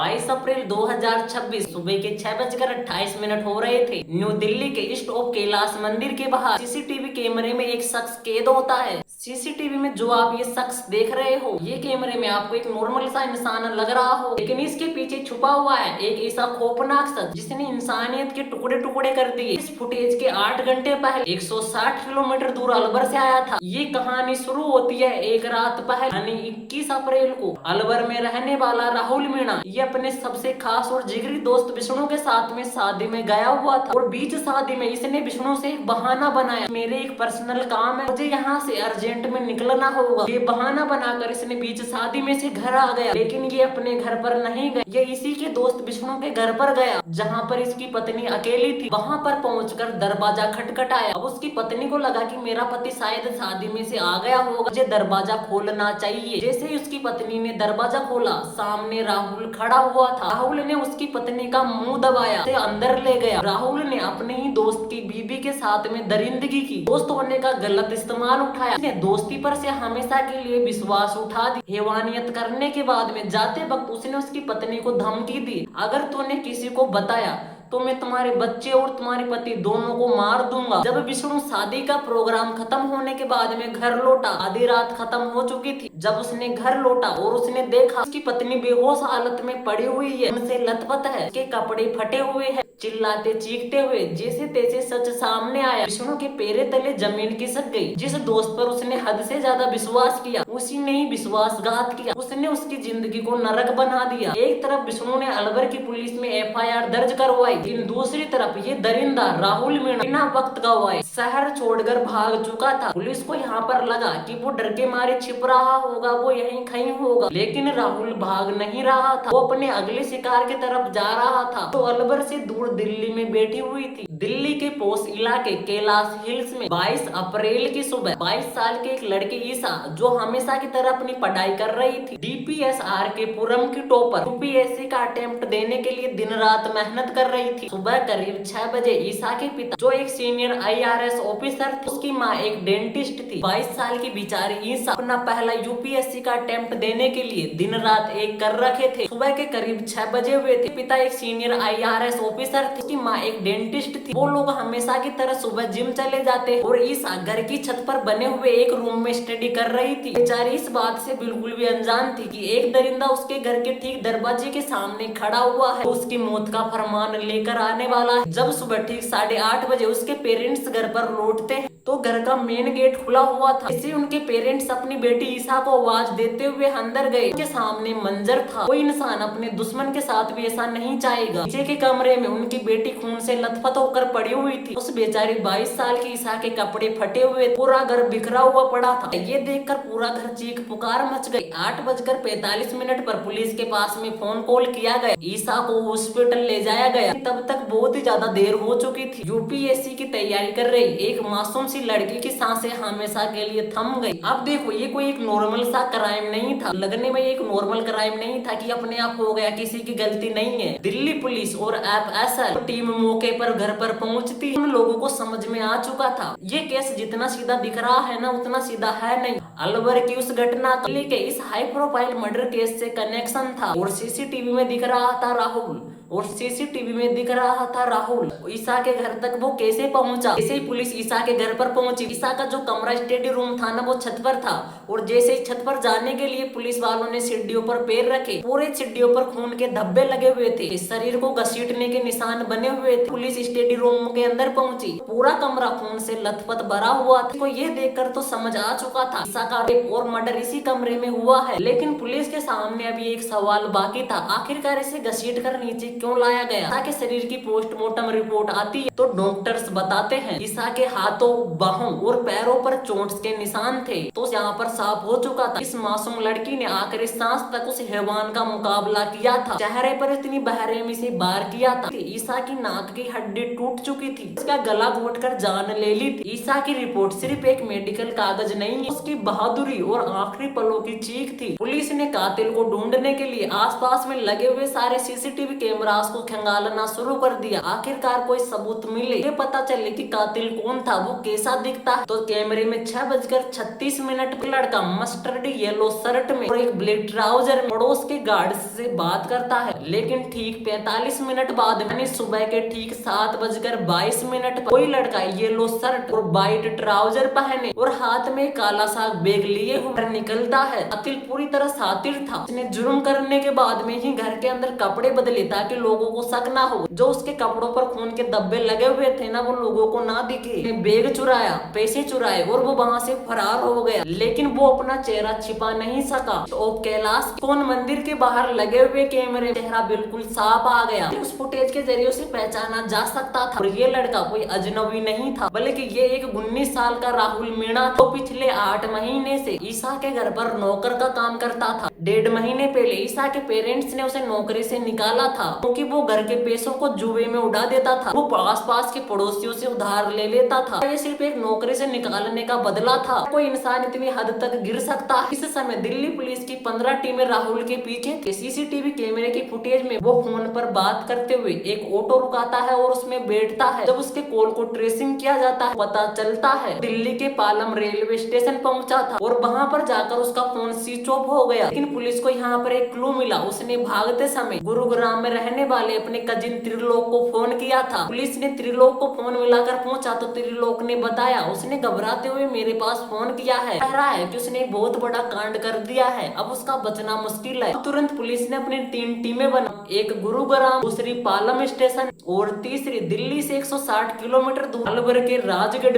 22 अप्रैल 2026 सुबह के 6:28 हो रहे थे। न्यू दिल्ली के ईस्ट ऑफ कैलाश मंदिर के बाहर सीसीटीवी कैमरे में एक शख्स कैद होता है। सीसीटीवी में जो आप ये शख्स देख रहे हो, ये कैमरे में आपको एक नॉर्मल सा इंसान लग रहा हो, लेकिन इसके पीछे छुपा हुआ है एक ऐसा खौफनाक शख्स जिसने इंसानियत के टुकड़े टुकड़े कर दिए। इस फुटेज के 8 घंटे पहले 160 किलोमीटर दूर अलवर से आया था। ये कहानी शुरू होती है एक रात पहले यानी 21 अप्रैल को। अलवर में रहने वाला राहुल मीणा ये अपने सबसे खास और जिगरी दोस्त विष्णु के साथ में शादी में गया हुआ था और बीच शादी में इसने विष्णु से एक बहाना बनाया, मेरे एक पर्सनल काम है, मुझे यहाँ से अर्जेंट में निकलना होगा। ये बहाना बनाकर इसने बीच शादी में से घर आ गया, लेकिन ये अपने घर पर नहीं गया, ये इसी के दोस्त विष्णु के घर पर गया जहाँ पर इसकी पत्नी अकेली थी। वहाँ पर पहुंचकर दरवाजा खटखटाया। अब उसकी पत्नी को लगा कि मेरा पति शायद शादी में से आ गया होगा, मुझे दरवाजा खोलना चाहिए। जैसे ही उसकी पत्नी ने दरवाजा खोला, सामने राहुल खड़ा हुआ था। राहुल ने उसकी पत्नी का मुंह दबाया, उसे अंदर ले गया। राहुल ने अपने ही दोस्त की बीबी के साथ में दरिंदगी की, दोस्त होने का गलत इस्तेमाल उठाया। उसने दोस्ती पर से हमेशा के लिए विश्वास उठा दी। हैवानियत करने के बाद में जाते वक्त उसने उसकी पत्नी को धमकी दी, अगर तूने किसी को बताया तो मैं तुम्हारे बच्चे और तुम्हारे पति दोनों को मार दूंगा। जब विष्णु शादी का प्रोग्राम खत्म होने के बाद में घर लौटा, आधी रात खत्म हो चुकी थी। जब उसने घर लौटा और उसने देखा उसकी पत्नी बेहोश हालत में पड़ी हुई है, उनसे लथपथ है, उसके कपड़े फटे हुए हैं, चिल्लाते चीखते हुए जैसे तैसे सच सामने आया। विष्णु के पैरे तले जमीन खिसक गई। जिस दोस्त पर उसने हद से ज्यादा विश्वास किया, उसी ने ही विश्वासघात किया, उसने उसकी जिंदगी को नरक बना दिया। एक तरफ विष्णु ने अलवर की पुलिस में FIR दर्ज करवाई, लेकिन दूसरी तरफ ये दरिंदा राहुल मीणा बिना वक्त गवाए शहर छोड़कर भाग चुका था। पुलिस को यहाँ पर लगा कि वो डर के मारे छिप रहा होगा, वो यहीं कहीं होगा, लेकिन राहुल भाग नहीं रहा था, वो अपने अगले शिकार की तरफ जा रहा था। तो अलवर से दूर दिल्ली में बैठी हुई थी। दिल्ली के पोस्ट इलाके कैलाश हिल्स में 22 अप्रैल की सुबह 22 साल के एक लड़की ईशा, जो हमेशा की तरह अपनी पढ़ाई कर रही थी, DPSR के पुरम की टॉपर, UPSC का अटेम्प्ट देने के लिए दिन रात मेहनत कर रही थी। सुबह करीब 6 बजे ईशा के पिता, जो एक सीनियर IRS ऑफिसर थे, उसकी माँ एक डेंटिस्ट थी। 22 साल की बेचारी ईशा अपना पहला UPSC का अटेम्प्ट देने के लिए दिन रात एक कर रखे थे। सुबह के करीब 6 बजे हुए थे। पिता एक सीनियर IRS ऑफिसर थे, उसकी माँ एक डेंटिस्ट थी। वो लोग हमेशा की तरह सुबह जिम चले जाते और ईशा घर की छत पर बने हुए एक रूम में स्टडी कर रही थी। बेचारी इस बात से बिल्कुल भी अनजान थी कि एक दरिंदा उसके घर के ठीक दरवाजे के सामने खड़ा हुआ है, तो उसकी मौत का फरमान लेकर आने वाला है। जब सुबह ठीक 8:30 बजे उसके पेरेंट्स घर पर लौटते हैं, तो घर का मेन गेट खुला हुआ था। इसी उनके पेरेंट्स अपनी बेटी ईशा को आवाज देते हुए अंदर गए। उनके सामने मंजर था, कोई इंसान अपने दुश्मन के साथ भी ऐसा नहीं चाहेगा। नीचे के कमरे में उनकी बेटी खून से लथपथ होकर पड़ी हुई थी। उस बेचारी 22 साल की ईशा के कपड़े फटे हुए, पूरा घर बिखरा हुआ पड़ा था। ये देखकर पूरा घर चीख पुकार मच गई। 8:45 पर पुलिस के पास में फोन कॉल किया गया। ईशा को हॉस्पिटल ले जाया गया। तब तक बहुत ही ज्यादा देर हो चुकी थी। UPSC की तैयारी कर रही एक मासूम सी लड़की की सांसें हमेशा के लिए थम गई। अब देखो, ये कोई एक नॉर्मल सा क्राइम नहीं था, लगने में एक नॉर्मल क्राइम नहीं था कि अपने आप हो गया, किसी की गलती नहीं है। दिल्ली पुलिस और FSL टीम मौके पर घर पर पहुंचती, उन लोगों को समझ में आ चुका था ये केस जितना सीधा दिख रहा है ना, उतना सीधा है नहीं। अलवर की उस घटना के इस हाई प्रोफाइल मर्डर केस से कनेक्शन था और सीसीटीवी में दिख रहा था राहुल, और सीसीटीवी में दिख रहा था राहुल। ईशा के घर तक वो कैसे पहुंचा? जैसे ही पुलिस ईशा के घर पर पहुंची, ईशा का जो कमरा स्टडी रूम था ना, वो छत पर था, और जैसे ही छत पर जाने के लिए पुलिस वालों ने सीढ़ियों पर पैर रखे, पूरे सीढ़ियों पर खून के धब्बे लगे हुए थे, शरीर को घसीटने के निशान बने हुए थे। पुलिस स्टडी रूम के अंदर पहुंची, पूरा कमरा खून से लथपथ भरा हुआ था। ये देखकर तो समझ आ चुका था ईशा का रेप और मर्डर इसी कमरे में हुआ है। लेकिन पुलिस के सामने अभी एक सवाल बाकी था, आखिरकार इसे घसीट कर नीचे क्यों लाया गया? ताकि शरीर की पोस्टमार्टम रिपोर्ट आती है तो डॉक्टर्स बताते हैं ईशा के हाथों, बाहों और पैरों पर चोट के निशान थे। तो यहाँ पर साफ हो चुका था इस मासूम लड़की ने आखिरी सांस तक उस हैवान का मुकाबला किया था। चेहरे पर इतनी बेरहमी से वार किया था। ईशा की नाक की हड्डी टूट चुकी थी, इसका गला घोटकर जान ले ली थी। ईशा की रिपोर्ट सिर्फ एक मेडिकल कागज नहीं है, उसकी बहादुरी और आखिरी पलों की चीख थी। पुलिस ने कातिल को ढूंढने के लिए आसपास में लगे हुए सारे सीसीटीवी कैमरास को खंगालना शुरू कर दिया। आखिरकार कोई सबूत मिले, ये पता चले कि कातिल कौन था, वो कैसे कैसा दिखता है। तो कैमरे में 6:36 पर लड़का मस्टर्ड येलो शर्ट में और एक ब्लैक ट्राउजर में पड़ोस के गार्ड से बात करता है। लेकिन ठीक 45 मिनट बाद यानी सुबह के ठीक 7:22 पर कोई लड़का येलो शर्ट और व्हाइट ट्राउजर पहने और हाथ में काला सा बैग लिए हुए निकलता है। कातिल पूरी तरह सातिर था। उसने जुर्म करने के बाद में ही घर के अंदर कपड़े बदले ताकि लोगों को शक ना हो। जो उसके कपड़ों पर खून के धब्बे लगे हुए थे ना, वो लोगों को ना दिखे। बैग चुराया, पैसे चुराए और वो वहाँ से फरार हो गया। लेकिन वो अपना चेहरा छिपा नहीं सका। तो कैलाश कौन मंदिर के बाहर लगे हुए कैमरे चेहरा बिल्कुल साफ आ गया। उस फुटेज के जरिए उसे पहचाना जा सकता था और ये लड़का कोई अजनबी नहीं था, बल्कि ये एक 19 साल का राहुल मीणा था। तो पिछले 8 महीने से ईसा के घर पर नौकर का काम करता था। 1.5 महीने पहले ईसा के पेरेंट्स ने उसे नौकरी से निकाला था क्योंकि वो घर के पैसों को जुए में उड़ा देता था। वो आस पास के पड़ोसियों से उधार ले लेता था। ये सिर्फ एक नौकरी से निकालने का बदला था। कोई इंसान इतनी हद तक गिर सकता है। इस समय दिल्ली पुलिस की 15 टीमें राहुल के पीछे थी। सीसीटीवी कैमरे की फुटेज में वो फोन पर बात करते हुए एक ऑटो रुकाता है और उसमें बैठता है। जब उसके कॉल को ट्रेसिंग किया जाता है, पता चलता है दिल्ली के पालम रेलवे स्टेशन पहुंचा था और वहां पर जाकर उसका फोन स्विच ऑफ हो गया। लेकिन पुलिस को यहाँ पर एक क्लू मिला। उसने भागते समय गुरुग्राम में रहने वाले अपने कजिन त्रिलोक को फोन किया था। पुलिस ने त्रिलोक को फोन मिलाकर पूछा तो त्रिलोक ने बताया उसने घबराते हुए मेरे पास फोन किया है, कह रहा है कि उसने बहुत बड़ा कांड कर दिया है, अब उसका बचना मुश्किल है। तुरंत पुलिस ने अपनी 3 टीमें बना, एक गुरुग्राम, दूसरी पालम स्टेशन और तीसरी दिल्ली से 160 किलोमीटर दूर अलवर के राजगढ़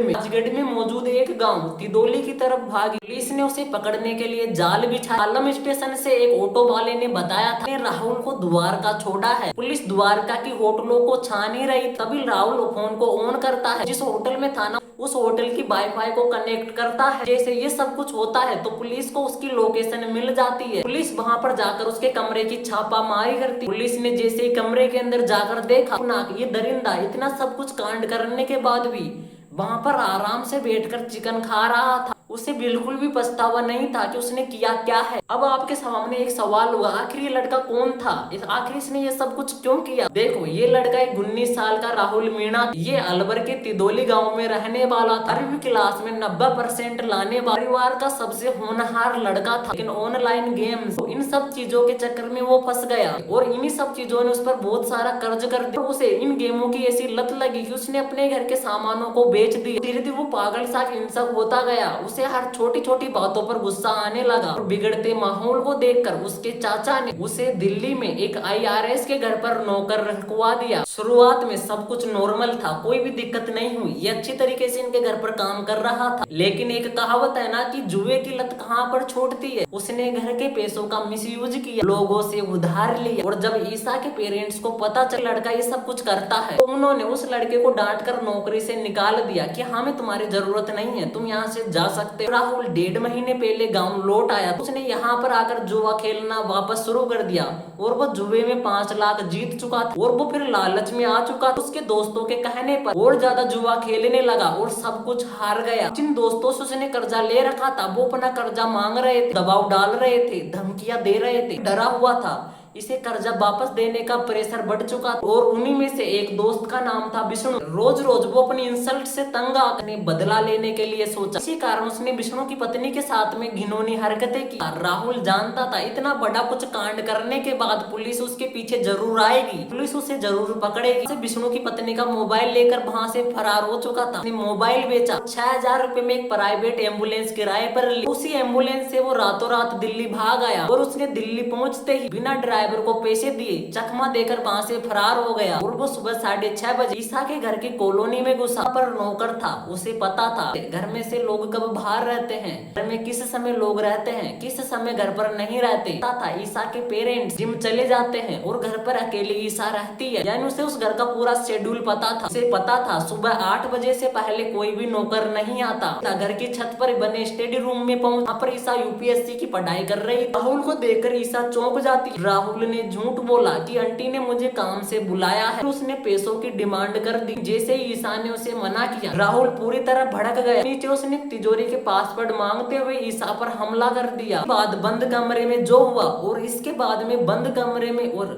में मौजूद एक गांव तिदोली की तरफ भागी। पुलिस ने उसे पकड़ने के लिए जाल बिछाया। पालम स्टेशन से एक ऑटो वाले ने बताया था राहुल को द्वारका छोड़ा है। पुलिस द्वारका की होटलों को छान ही रही, तभी राहुल फोन को ऑन करता है। जिस होटल में था ना, उस होटल की वाईफाई को कनेक्ट करता है। जैसे ये सब कुछ होता है तो पुलिस को उसकी लोकेशन मिल जाती है। पुलिस वहां पर जाकर उसके कमरे की छापामारी करती। पुलिस ने जैसे ही कमरे के अंदर जाकर देखा ना, ये दरिंदा इतना सब कुछ कांड करने के बाद भी वहां पर आराम से बैठकर चिकन खा रहा था। उसे बिल्कुल भी पछतावा नहीं था कि उसने किया क्या है। अब आपके सामने एक सवाल होगा, आखिर ये लड़का कौन था, आखिर इसने ये सब कुछ क्यों किया। देखो, ये लड़का एक 19 साल का राहुल मीणा, ये अलवर के तिदोली गांव में रहने वाला था। 12वीं क्लास में 90% लाने वाला परिवार का सबसे होनहार लड़का था। लेकिन ऑनलाइन गेम्स, इन सब चीजों के चक्कर में वो फंस गया और इन्हीं सब चीजों ने उस पर बहुत सारा कर्ज कर दिया। उसे इन गेमों की ऐसी लत लगी कि उसने अपने घर के सामानों को बेच दिया। धीरे धीरे वो पागल सा हिंसक होता गया। उसे हर छोटी छोटी बातों पर गुस्सा आने लगा और बिगड़ते माहौल को देखकर उसके चाचा ने उसे दिल्ली में एक IRS के घर पर नौकर रखवा दिया। शुरुआत में सब कुछ नॉर्मल था, कोई भी दिक्कत नहीं हुई। ये अच्छी तरीके से इनके घर पर काम कर रहा था। लेकिन एक कहावत है ना कि जुए की लत कहाँ पर छूटती है। उसने घर के पैसों का मिसयूज किया, लोगों से उधार लिया और जब ईसा के पेरेंट्स को पता चला लड़का ये सब कुछ करता है तो उन्होंने उस लड़के को डांट कर नौकरी से निकाल दिया कि हमें तुम्हारी जरूरत नहीं है, तुम यहाँ से जा सकते हो। राहुल 1.5 महीने पहले गांव लौट आया। उसने यहाँ पर आकर जुआ खेलना वापस शुरू कर दिया और वो जुए में 5 लाख जीत चुका था और वो फिर लालच में आ चुका था। उसके दोस्तों के कहने पर और ज्यादा जुआ खेलने लगा और सब कुछ हार गया। जिन दोस्तों से उसने कर्जा ले रखा था वो अपना कर्जा मांग रहे थे, दबाव डाल रहे थे, धमकियां दे रहे थे, डरा हुआ था। इसे कर्जा वापस देने का प्रेशर बढ़ चुका और उन्हीं में से एक दोस्त का नाम था विष्णु। रोज रोज वो अपनी इंसल्ट से तंग आकर बदला लेने के लिए सोचा। इसी कारण उसने विष्णु की पत्नी के साथ में घिनौनी हरकतें की। राहुल जानता था इतना बड़ा कुछ कांड करने के बाद पुलिस उसके पीछे जरूर आएगी, पुलिस उसे जरूर पकड़ेगी। विष्णु की पत्नी का मोबाइल लेकर वहाँ से फरार हो चुका था। मोबाइल बेचा, 6000 रुपए में एक प्राइवेट एम्बुलेंस किराए पर ली। उसी एम्बुलेंस से वो रातों रात दिल्ली भाग आया और उसने दिल्ली पहुंचते ही बिना ड्राइवर को पैसे दिए चकमा देकर वहां से फरार हो गया और वो सुबह 6:30 बजे ईसा के घर की कॉलोनी में घुसा। पर नौकर था, उसे पता था घर में से लोग कब बाहर रहते हैं, घर में किस समय लोग रहते हैं, किस समय घर पर नहीं रहते। पता था ईसा के पेरेंट्स जिम चले जाते हैं और घर पर अकेली ईसा रहती है, यानी उसे उस घर का पूरा शेड्यूल पता था। उसे पता था सुबह 8 बजे से पहले कोई भी नौकर नहीं आता। घर की छत पर बने स्टडी रूम में पहुंच, वहाँ पर ईसा UPSC की पढ़ाई कर रही। राहुल को देखकर ईसा चौंक जाती। राहुल ने झूठ बोला कि आंटी ने मुझे काम से बुलाया है, उसने पैसों की डिमांड कर दी। जैसे ही ईसा ने उसे मना किया, राहुल पूरी तरह भड़क गया। नीचे उसने तिजोरी के पासवर्ड मांगते हुए ईसा पर हमला कर दिया। बाद बंद कमरे में जो हुआ और इसके बाद में बंद कमरे में और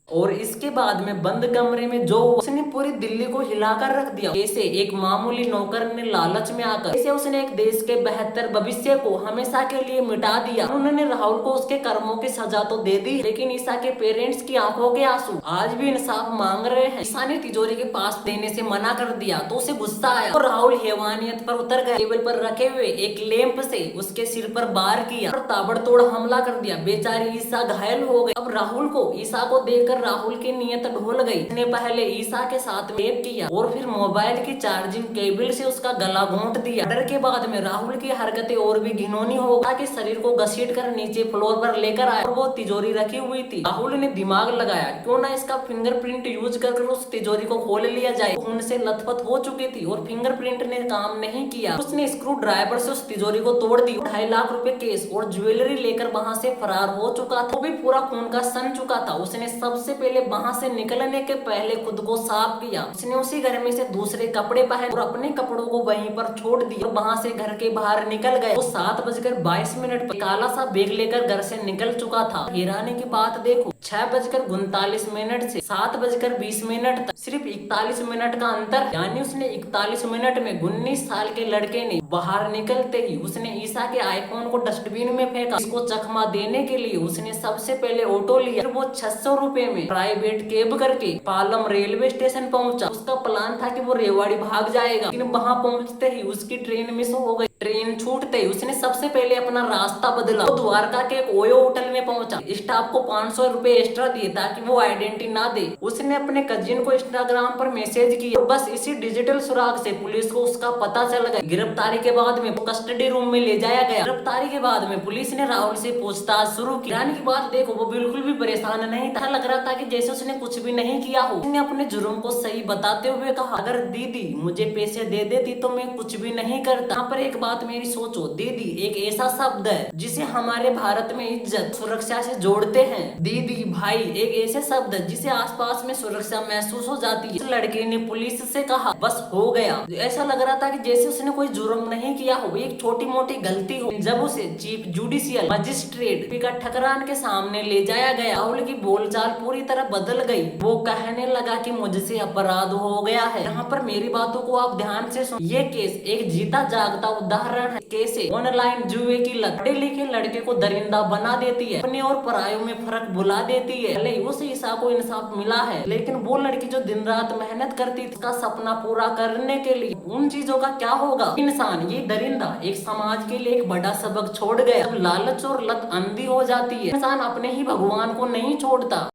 और इसके बाद में बंद कमरे में जो उसने पूरी दिल्ली को हिलाकर रख दिया। जैसे एक मामूली नौकर ने लालच में आकर जैसे उसने एक देश के बेहतर भविष्य को हमेशा के लिए मिटा दिया। उन्होंने राहुल को उसके कर्मों की सजा तो दे दी, लेकिन ईसा के पेरेंट्स की आंखों के आंसू आज भी इंसाफ मांग रहे हैं। ईसा ने तिजोरी के पास देने से मना कर दिया तो उसे गुस्सा आया और राहुल हैवानियत पर उतर गए। टेबल पर रखे हुए एक लैंप से उसके सिर पर वार किया और ताबड़तोड़ हमला कर दिया। बेचारी ईसा घायल हो गई। अब राहुल को ईसा को देखकर राहुल की नीयत ढोल गई। उसने पहले ईसा के साथ रेप किया और फिर मोबाइल की चार्जिंग केबल से उसका गला घोंट दिया। डर के बाद में राहुल की हरकतें और भी घिनौनी हो गई। शरीर को घसीट कर नीचे फ्लोर पर लेकर आया और वो तिजोरी रखी हुई थी। राहुल ने दिमाग लगाया क्यों ना इसका फिंगरप्रिंट यूज कर उस तिजोरी को खोल लिया जाए। खून से लथपथ हो चुकी थी और फिंगरप्रिंट ने काम नहीं किया। उसने स्क्रू ड्राइवर से उस तिजोरी को तोड़ दी। 2.5 लाख रुपए केस और ज्वेलरी लेकर वहां से फरार हो चुका था। वो भी पूरा खून का सन चुका था। उसने सबसे पहले वहां से निकलने के पहले खुद को साफ किया। उसने उसी घर में से दूसरे कपड़े पहने और अपने कपड़ों को वहीं पर छोड़ दिया। वहां से घर के बाहर निकल गए। वो 7:22 पर काला सा बैग लेकर घर से निकल चुका था। हैरानी की बात देखो, 6:39 से 7:20 तक सिर्फ 41 मिनट का अंतर, यानी उसने 41 मिनट में 19 साल के लड़के ने बाहर निकलते ही उसने ईसा के आईफोन को डस्टबिन में फेंका। इसको चकमा देने के लिए उसने सबसे पहले ऑटो लिया। फिर वो 600 रुपए में प्राइवेट कैब करके पालम रेलवे स्टेशन पहुंचा। उसका प्लान था कि वो रेवाड़ी भाग जाएगा, लेकिन वहां पहुंचते ही उसकी ट्रेन मिस हो गई। ट्रेन छूटते ही उसने सबसे पहले अपना रास्ता बदला। वो द्वारका के एक ओयो होटल में पहुंचा। स्टाफ को 500 रुपए एक्स्ट्रा दिए ताकि वो आइडेंटिटी ना दे। उसने अपने कजिन को इंस्टाग्राम पर मैसेज किया। बस इसी डिजिटल सुराग से पुलिस को उसका पता चल गया। गिरफ्तारी के बाद में कस्टडी रूम में ले जाया गया। गिरफ्तारी के बाद में पुलिस ने राहुल से पूछताछ शुरू की। की बात देखो, वो बिल्कुल भी परेशान नहीं था। लग रहा था कि जैसे उसने कुछ भी नहीं किया हो। उसने अपने जुर्म को सही बताते हुए कहा, अगर दीदी मुझे पैसे दे देती तो मैं कुछ भी नहीं करता। यहाँ पर एक बात मेरी सोचो, दीदी एक ऐसा शब्द है जिसे हमारे भारत में इज्जत सुरक्षा से जोड़ते हैं। दीदी भाई एक ऐसे शब्द है जिसे आसपास में सुरक्षा महसूस हो जाती है। इस लड़के ने पुलिस से कहा, बस हो गया। ऐसा लग रहा था कि जैसे उसने कोई जुर्म नहीं किया हो, एक छोटी मोटी गलती हो। जब उसे चीफ जुडिशियल मजिस्ट्रेट ठकरान के सामने ले जाया गया, राहुल की बोलचाल पूरी तरह बदल गई। वो कहने लगा कि मुझसे अपराध हो गया है। यहाँ पर मेरी बातों को आप ध्यान से सुन। ये केस एक जीता जागता उदाहरण है कैसे ऑनलाइन जुए की लत पढ़े लिखे लड़के को दरिंदा बना देती है, अपने और परायों में फर्क भुला देती है। भले उस ईसा को इंसाफ मिला है, लेकिन वो लड़की जो दिन रात मेहनत करती थी उसका सपना पूरा करने के लिए, उन चीजों का क्या होगा। इंसान ये दरिंदा एक समाज के लिए एक बड़ा सबक छोड़ गया। लालच और लत अंधी हो जाती है, इंसान अपने ही भगवान को नहीं छोड़ता।